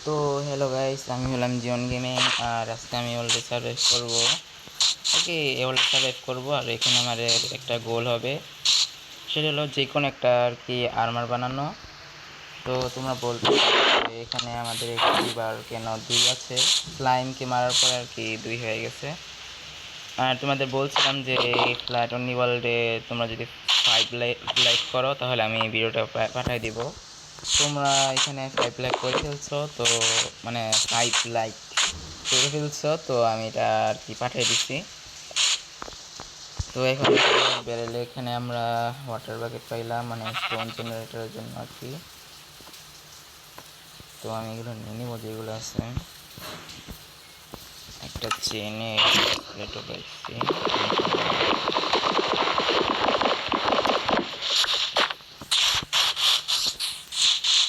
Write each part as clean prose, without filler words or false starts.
তো hello guys, আমি হলাম জিওন গেমিং। আর আজকে আমি ওয়ার্ল্ডে সার্ভাইভ করবো আর কি। ওয়ার্ল্ডে সার্ভাইভ করবো আর এখানে আমার একটা গোল হবে, সেটা হলো যে কোনো একটা আর কি আর্মার বানানো। তো তোমরা বলতে এখানে আমাদের একটি বার কেন 2 আছে, স্লাইমকে মারার পর আর কি 2 হয়ে গেছে। আর তোমাদের বলছিলাম যে ফ্ল্যাট অনলি ওয়ার্ল্ডে তোমরা যদি 5 লাইক করো তাহলে আমি ভিডিওটা পাঠিয়ে দিব। তোমরা এখানে 5 লাইক করে ফেলছো, তো মানে 5 লাইক করে ফেলছো, তো আমি এটা আর কি পাঠিয়ে দিচ্ছি। তো এখন বেরেলে এখানে আমরা ওয়াটার বাকেট পাইলাম, মানে স্টোন জেনারেটরের জন্য আর কি। তো আমি এগুলো নিয়ে নিবো যেগুলো আছে। একটা চেনে প্লেটও পাইছি।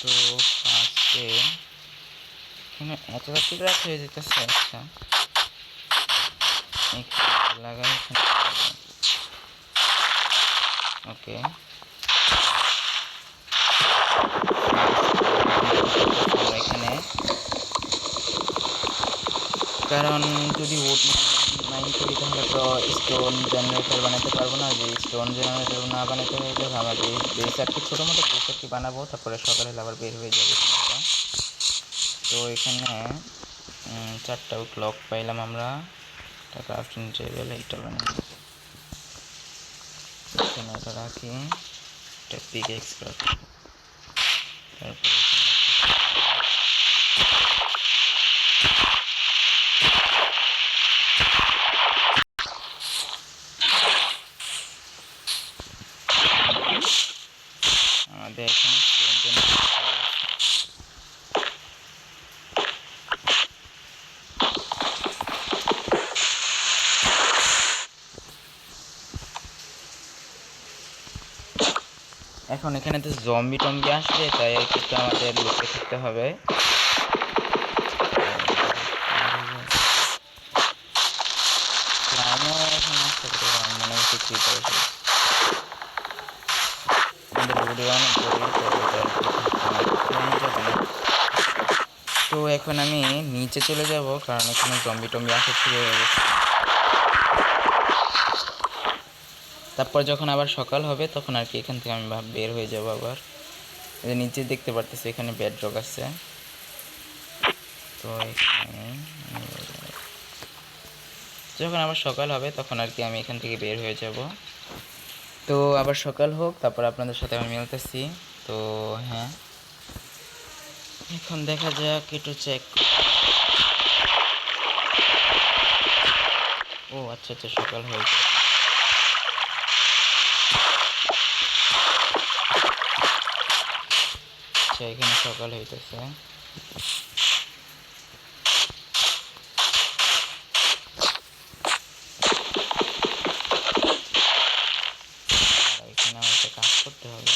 তো ফার্স্টে এখানে এত রাত হয়ে যেতেছে। আচ্ছা, এখানে লাগাই, ওকে। এখানে কারণ যদি উড মাইন করি তাহলে তো স্টোন জেনারেটর বানাতে পারবো না। যে স্টোন জেনারেটর না বানাতে হলে তাহলে আমার বেস আর কি ছোটো মোটো বেস আর কি বানাবো, তারপরে সকালে আবার বের হয়ে যাবে। তো এখানে 4টা ক্লক পাইলাম আমরা। একটা ক্রাফটিং টেবিল, এইটা বানাই, এখানে এটা রাখি, একটা পিক এক্সপার্ট। তারপরে আমাদের এখানে এখন এখানে তো জম্বি টম্বি আসবে, তাই একটু আমাদের লুকিয়ে থাকতে হবে। এখন আসতে পারে মনে হচ্ছে কি করে তো এখন আমি নিচে চলে যাব, কারণ এখানে জম্বি টম্বি আসে শুরু হয়ে গেছে। তারপর যখন আবার সকাল হবে তখন আর কি এখান থেকে আমি বের হয়ে যাব আবার। নিচে দেখতে পারতেছি এখানে বেডরক আছে। তো এখানে যখন আবার সকাল হবে তখন আর কি আমি এখান থেকে বের হয়ে যাব। তো আবার সকাল হোক, তারপর আপনাদের সাথে আমি মিলতেছি। তো হ্যাঁ, এখন দেখা যাক, একটু চেক। ও আচ্ছা আচ্ছা, সকাল হয়েছে। আচ্ছা, এখানে সকাল হইতেছে। এখানে আমাকে কাজ করতে হবে।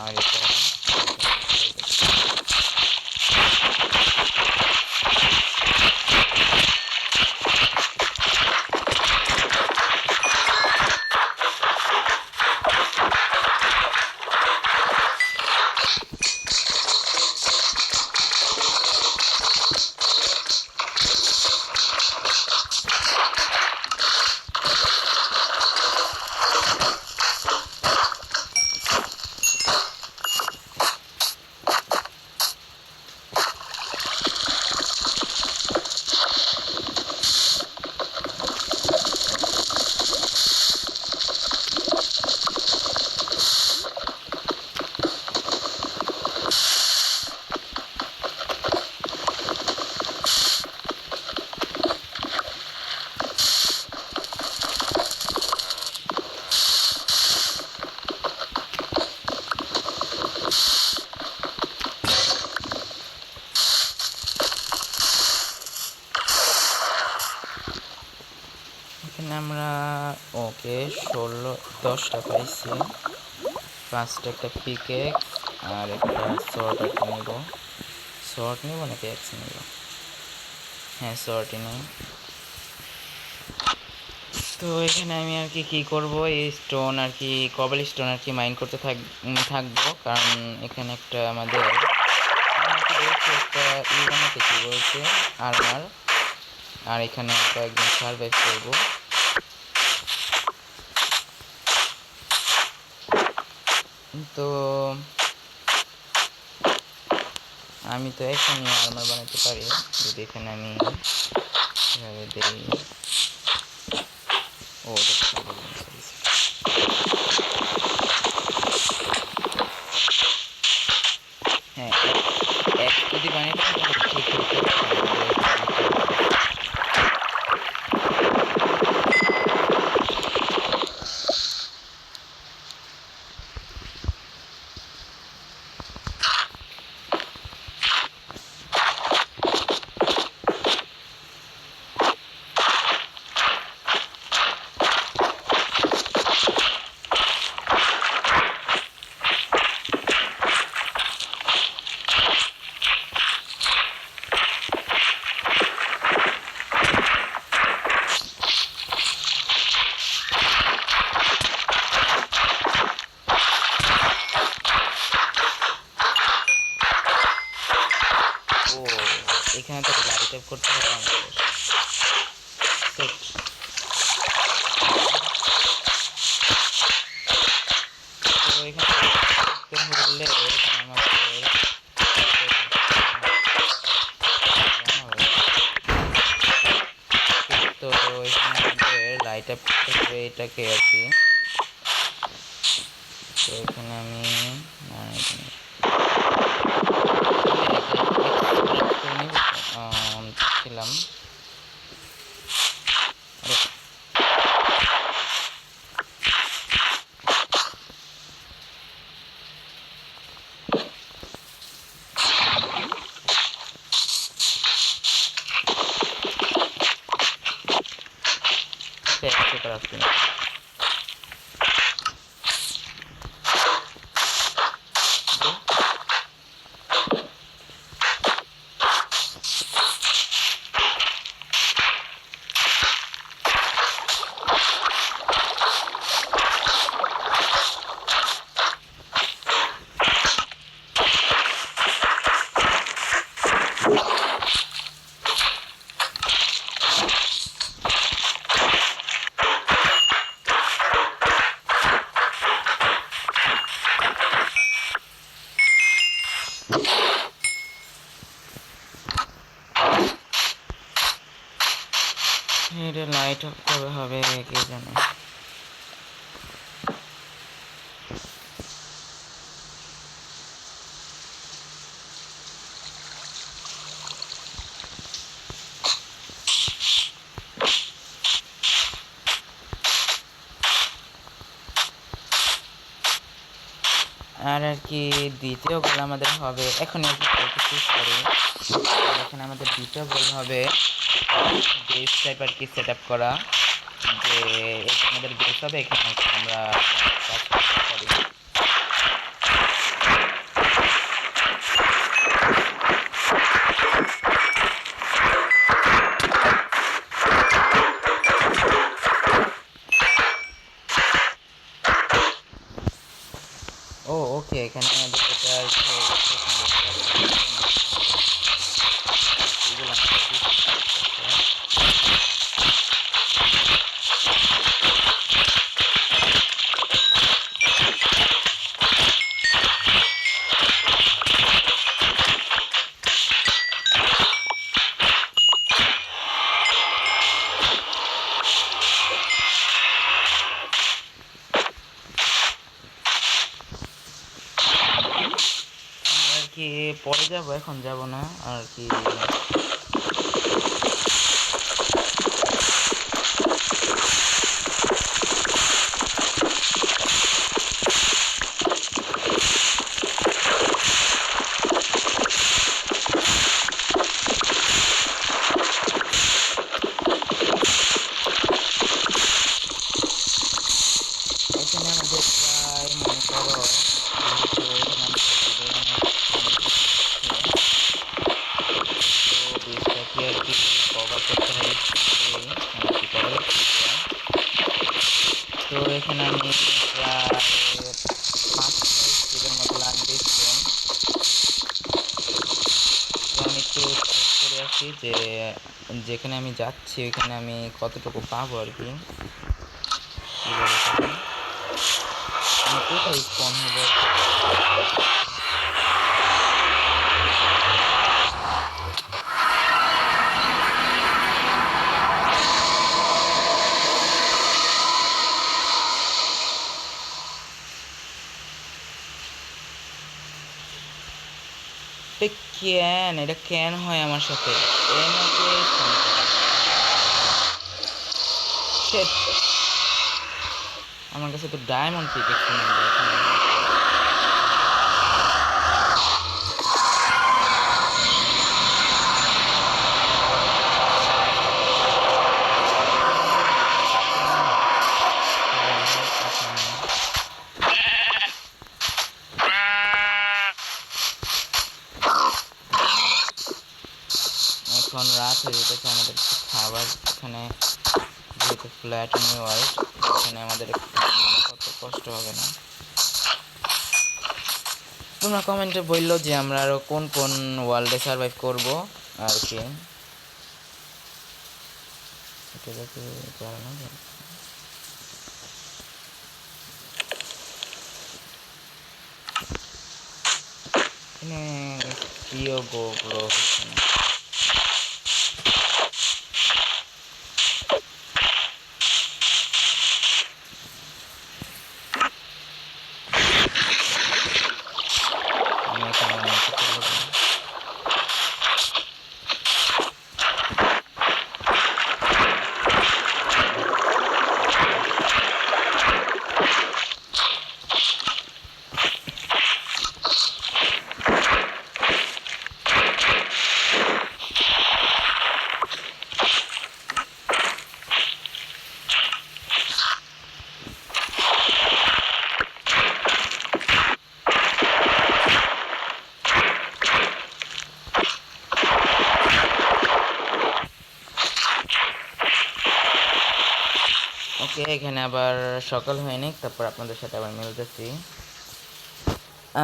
আর এটা এখানে আমরা ওকে 10টা পাইছি। 5টা একটা পিকেক্স আর একটা শর্ট আর কি নেব। শর্ট নেব নাকি অ্যাক্স নেব? হ্যাঁ, শর্টই নেই। তো এখানে আমি আর কি করব, এই স্টোন আর কি কবল স্টোন আর কি মাইন করতে থাকবো, কারণ এখানে একটা আমাদের একটা বানাতে কি বলছে আর্মার, আর এখানে কয়েকদিন সার্ভাইভ করবো। তো আমি তো এখানে আর্মার বানাতে পারি, যদি এখানে আমি এভাবে দিই। ও হ্যাঁ, এক যদি বানিয়ে ঠিক হতো। এখানে তো লাইট অফ করতে হবে আমাদের। তো এখানে হলে তো এখানে আমাদের লাইট অফ করতে হবে এটাকে আর কি। তো এখানে আমি ছিলাম আসছি না। এটা লাইট অফ কবে হবে কে জানে। আর কি দ্বিতীয় গোল আমাদের হবে এখন আর কি শেষ করে। এখানে আমাদের দ্বিতীয় গোল হবে বেস টাইপ আর কি সেট আপ করা, যে এটা আমাদের বেস হবে, এখানে আমরা কাজ করতে পারি। ও ওকে, এখানে আমাদের এটা কি পরে যাব, এখন যাব না আর কি। এখানে আমাদের প্রায় মনে করো এখানে আমি প্রায় 5-6 স্টিকের মতো লাগবে স্টোন। তো আমি একটু চেক করে আসি যে যেখানে আমি যাচ্ছি ওইখানে আমি কতটুকু পাবো আর কি, আমি কোথায় স্পন হবো। এটা কেন হয় আমার সাথে? আমার কাছে তো ডায়মন্ড পিকেক্স নেই। এখন রাত হয়ে যেতেছে, আমাদের খাবার এখানে যেহেতু ফ্ল্যাট ওয়ার্ল্ড, এখানে আমাদের কত কষ্ট হবে না। তোমরা কমেন্টে বললো যে আমরা আরো কোন কোন ওয়ার্ল্ডে সার্ভাইভ করব আর কি। প্রিয় গো ব্রো ওকে, এখানে আবার সকাল হয়নি, তারপর আপনাদের সাথে আবার মিলতেছি।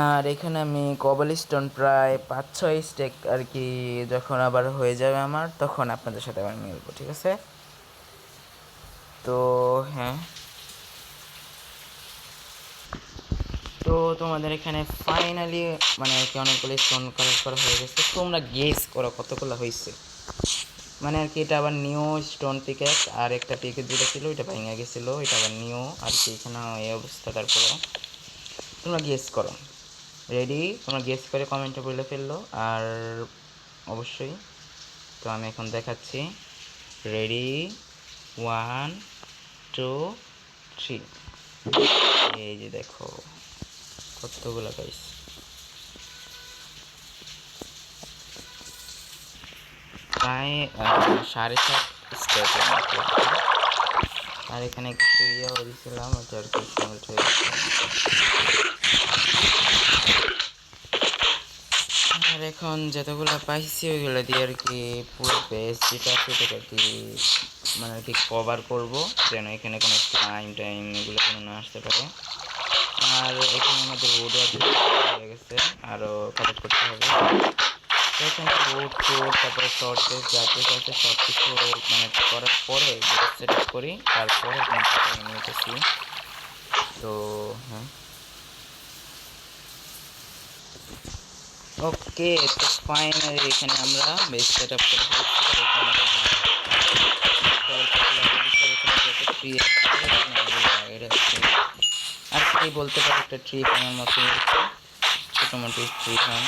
আর এখানে আমি কবলস্টোন প্রায় 5-6 স্টেক আর কি, যখন আবার হয়ে যাবে আমার তখন আপনাদের সাথে আবার মিলবো, ঠিক আছে? তো হ্যাঁ, তো তোমাদের এখানে ফাইনালি মানে আর কি অনেকগুলো স্টোন কালেক্ট করা হয়ে গেছে। তোমরা গেস করো কতগুলো হয়েছে। মানে আর কি এটা আবার নিউ স্টোন পিকেক, আর একটা পিকেক যেটা ছিল ওইটা ভেঙে গেছিলো, এটা আবার নিউ আর কি। এখানে এই অবস্থা। তারপরে তোমরা গেস করো। রেডি? তোমরা গেস করে কমেন্টে বলে ফেললো। আর অবশ্যই তো আমি এখন দেখাচ্ছি। রেডি, 1 2 3। এই যে দেখো কতগুলো গাইস। প্রায় 7.5 স্টেপের মতো। আর এখানে কিছু ইয়েও দিয়েছিলাম, ওটা আর কি মেল্ট হয়ে গেছে। আর এখন যতগুলো পাইছি ওইগুলো দিয়ে আর কি পুরো বেস যেটা আছে সেটা আর কি মানে আর কি কভার করবো, যেন এখানে কোনো টাইম এগুলো যেন না আসতে পারে। আর এখানে আমাদের উড হয়ে গেছে, আরও কালেক্ট করতে হবে। তো এখানে উড টুড তারপরে টর্চেস যা কিছু আছে সব কিছু মানে করার পরে সেট আপ করি, তারপরে আপনার নিতেছি। তো হ্যাঁ, ওকে, তো ফাইনালি এখানে আমরা বেস সেট আপ করে আর কি বলতে পারি, একটা ট্রি ফার্মের মতো ছোটো মোটো ট্রি ফার্ম।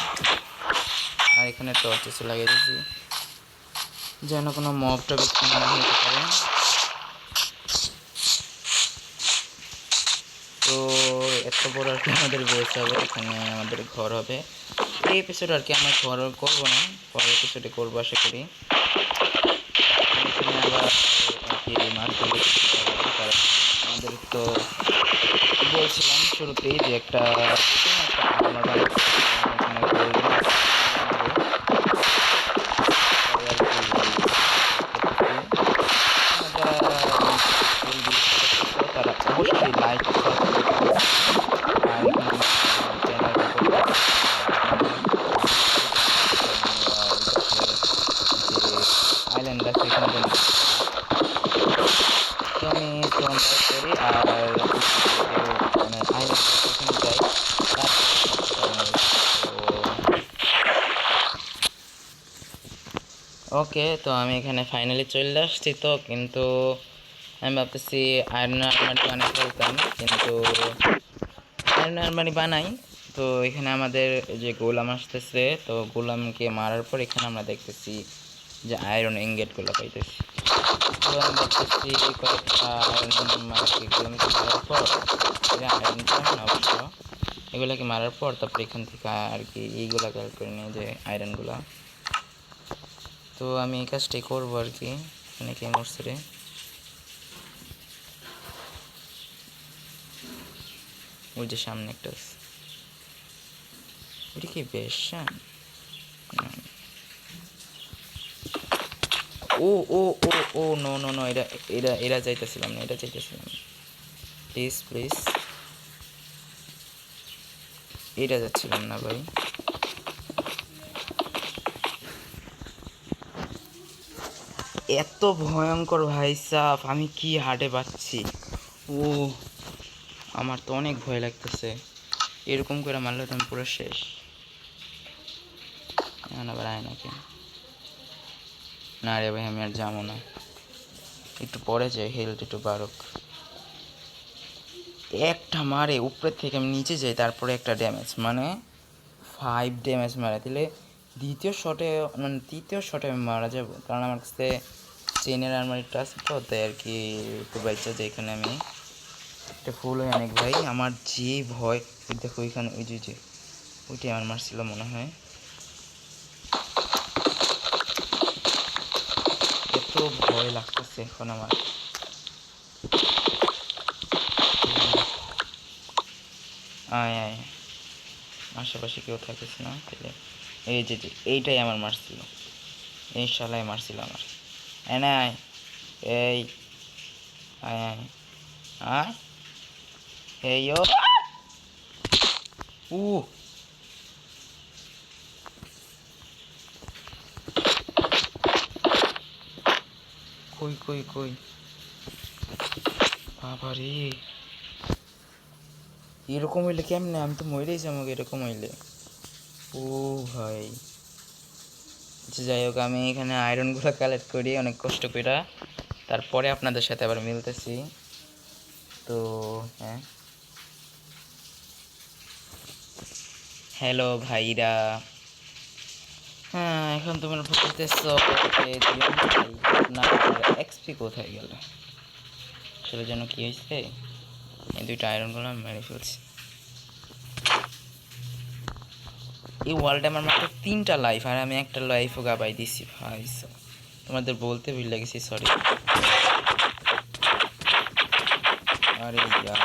আর এখানে টর্চেস লাগিয়ে দিয়েছি যেন কোনো মব টপিক না হতে পারে। তো এত বড় আর কি আমাদের বেস হবে, এখানে আমাদের ঘর হবে। এই এপিসোড আর কি আমরা ঘর করবো না, পরের এপিসোডে করবো আশা করি। এখানে আবার আর কি মাছগুলো আমাদের তো বলছিলাম শুরুতেই যে একটা তারা অবশ্যই লাইক ওকে, তো আমি এখানে ফাইনালি চলে আসছি, তো কিন্তু আমি ভাবতেছি আয়রন আলমারি বানাই ফেলতাম, কিন্তু আয়রন আলমারি বানাই। তো এখানে আমাদের যে গোলাম আসতেছে, তো গোলামকে মারার পর এখানে আমরা দেখতেছি যে আয়রন ইনগেটগুলো পাইতেছি। তো আমি ভাবতেছি কয়েকটা আয়রন আর কি গোলামকে মারার পর, আয়রন পাবেন না অবশ্য, এগুলাকে মারার পর তারপর এখান থেকে আর কি এইগুলা কালেক্ট করে নিয়ে যে আয়রনগুলা। তো আমি এই কাজটাই করবো আর কি। এখানে কে মরছে রে? ওই যে সামনে একটা আছে, ওইটা কি বেশ? ও ও ও ও নো নো নো, এটা এটা এটা চাইতেছিলাম না, এটা চাইতেছিলাম না। প্লিজ প্লিজ, এটা যাচ্ছিলাম না ভাই। এত ভয়ঙ্কর ভাই সাফ, আমি কি হার্টে পাচ্ছি। ও, আমার তো অনেক ভয় লাগতেছে, এরকম করে মারলে তো আমি পুরো শেষ। এখন আবার আয় নাকি? না রে ভাই, আমি আর যাবো না, একটু পরে যাই, হেলথ একটু বাড়ুক। একটা মারে উপরের থেকে আমি নিচে যাই, তারপরে একটা ড্যামেজ, মানে 5 ড্যামেজ মারে দিলে দ্বিতীয় শটে, মানে তৃতীয় শটে আমি মারা যাব, কারণ আমার কাছে চেনের আর্মারিটা আছে, তো তাই আর কি একটু বাচ্চা যে এখানে আমি একটা ফুল হয় অনেক ভাই। আমার যে ভয়, ওই দেখো ওইখানে ওই যে ওইটাই আমার মারছিল মনে হয়। এত ভয় লাগতেছে এখন আমার। আয় আয়, আশেপাশে কেউ থাকিস না তাহলে। এই যে এইটাই আমার মারছিল, এই শালাই মারছিল আমার। এনে আয়, এই আয় আয় আয়, এই ও উ কই কই কই, বাবা রে, এরকম হইলে কেমনে? আমি তো মরেই যাবো এরকম হইলে। ও ভাই, আচ্ছা যাই হোক, আমি এখানে আয়রনগুলো কালেক্ট করি অনেক কষ্ট করে, তারপরে আপনাদের সাথে আবার মিলতেছি। তো হ্যাঁ, হ্যালো ভাইরা। হ্যাঁ, এখন তোমরা বলতেছো যে জিয়ন ভাই আপনার এক্সপি কোথায় গেল? আসলে যেন কি হয়েছে, এই দুইটা আয়রনগুলো আমি মেরে ফেলছি। এই ওয়ার্ল্ডে আমার মাত্র 3টা লাইফ, আর আমি একটা লাইফও গাবাই দিছি ভাই। তোমাদের বলতে ভুলে গেছি, সরি। আরে ইয়ার,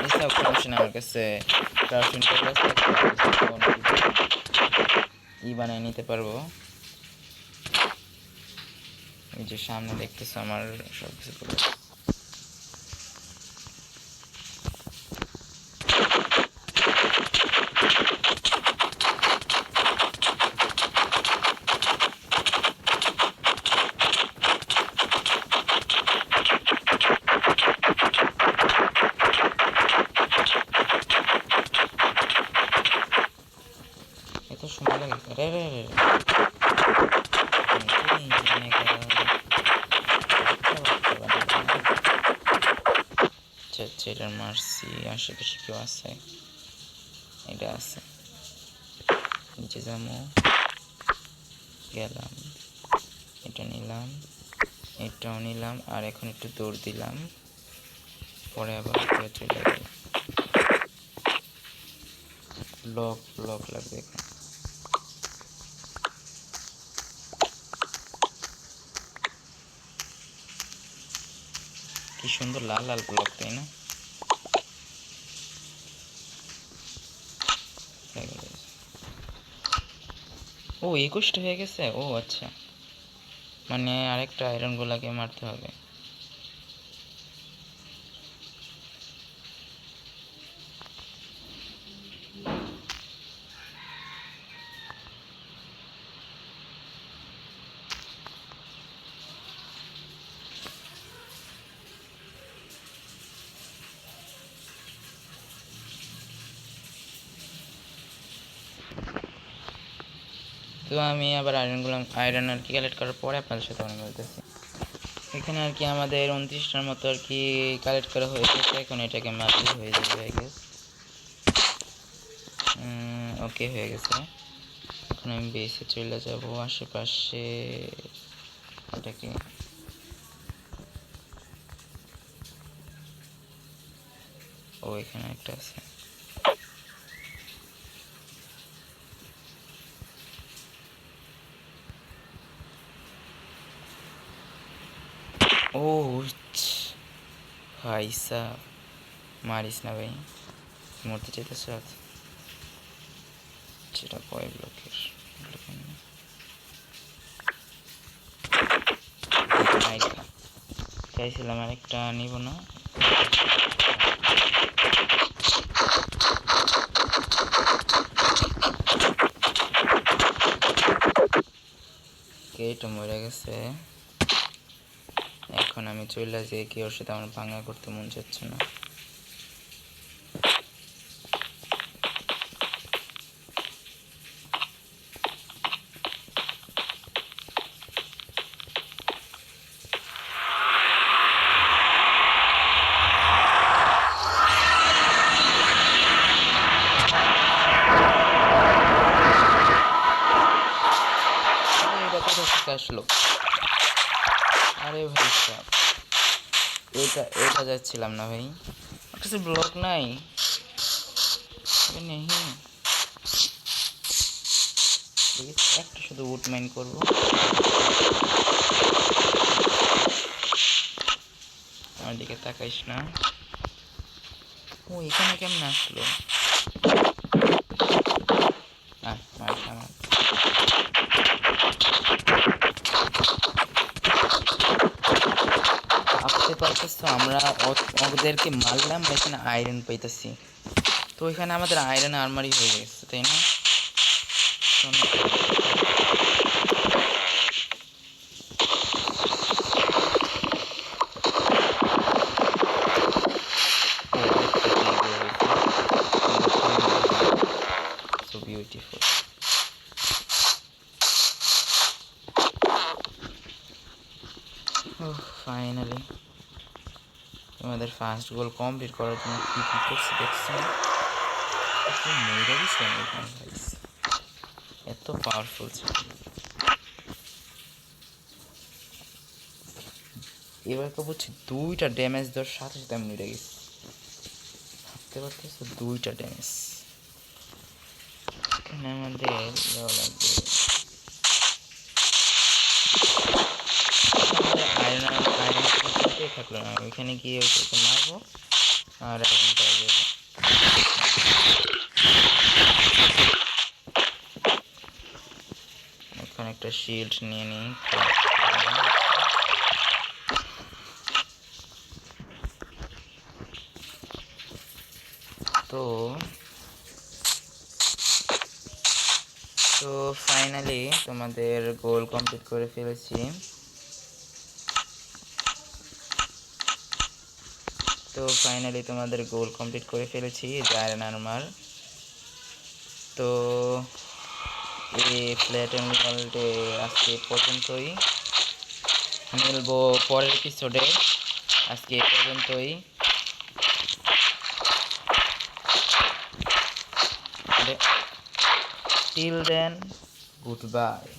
এইসব সমস্যা আমার কাছে ক্রাফটিং টেবিল আছে, ই বানিয়ে নিতে পারবো। এই যে সামনে দেখতেছো আমার সব কিছু করে। এত সময় লাগে? রে রে রে, আচ্ছা এটার মারছি, আশেপাশে কেউ আছে? এটা আছে, নিচে যাবো, গেলাম, এটা নিলাম, এটাও নিলাম, আর এখন একটু দৌড় দিলাম, পরে আবার উপরে চলে গেল। ব্লক ব্লক লাগবে এখন। কি সুন্দর লাল লাল ব্লক, তাই না? ও 21টা হয়ে গেছে, ও আচ্ছা, মানে আরেকটা আয়রন গোলাকে মারতে হবে। তো আমি আবার আয়রন আর কি কালেক্ট করার পরে আপনাদের সাথে অনেক বলতেছি। এখানে আর কি আমাদের 29টার মতো আর কি কালেক্ট করা হয়ে গেছে। এখন এটাকে মারলে হয়ে যাবে আই গেস। ওকে হয়ে গেছে। এখন আমি বেসে চলে যাব। আশেপাশে এটাকে এখানে একটা আছে। ও ভাই সাহ, মারিস না ভাই, মরতে চাইতেছ? সেটা কয় ব্লকের চাইছিলাম আরেকটা নিব না। এটা মরে গেছে। এখন আমি চলে যাই, কি ওর সাথে আমার ভাঙা করতে মন চাচ্ছে না। এটা কোথা থেকে আসলো? আরে ভাই সাহেব, এটা যাচ্ছিলাম না ভাই, আমার কাছে ব্লক নাই। নেই একটা শুধু উড মাইন করবো। আমার দিকে তাকাইস না। এখানে কেমন আসলো? ভাবতে পারতেছো আমরা ওদেরকে মারলাম, এখানে আয়রন পাইতেছি। তো এখানে আমাদের আয়রন আর্মারি হয়ে গেছে, তাই না? So beautiful. ফাইনালি আমাদের ফার্স্ট গোল কমপ্লিট করার জন্য কি কি করছি দেখছি। এত পাওয়ারফুল ছিল। এবার তো বুঝছি 2টা ড্যামেজ দেওয়ার সাথে সাথে আমি মরে গেছি। ভাবতে পারতেছো 2টা ড্যামেজ। এখানে আমাদের দেওয়া লাগবে আয়রন থাকলো না, ওইখানে গিয়ে ওইটাকে মারবো আর আয়রন পাওয়া যাবে। এখন একটা শিল্ড নিয়ে নিই। তো ফাইনালি তোমাদের গোল কমপ্লিট করে ফেলেছি। Iron armour. তো এই ফ্ল্যাট এন্ড ওয়ার্ল্ডে আজকে পর্যন্তই, মিলবো পরের এপিসোডে। আজকে এই পর্যন্তই। Till then, goodbye.